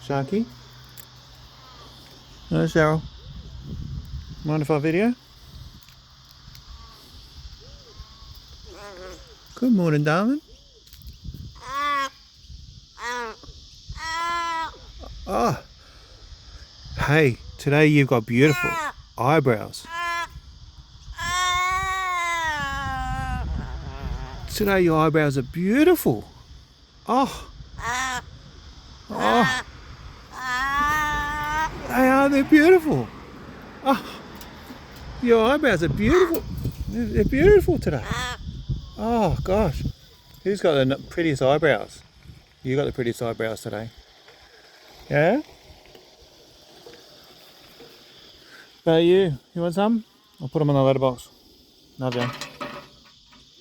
Sharky? Hello, Cheryl. Mind if I video? Good morning, darling. Oh, hey, today you've got beautiful eyebrows. Today your eyebrows are beautiful. Oh, oh, they're beautiful. Oh, your eyebrows are beautiful. They're beautiful today. Oh gosh, who's got the prettiest eyebrows? You got the prettiest eyebrows today. Yeah? About you? You want some? I'll put them in the letterbox. Love you.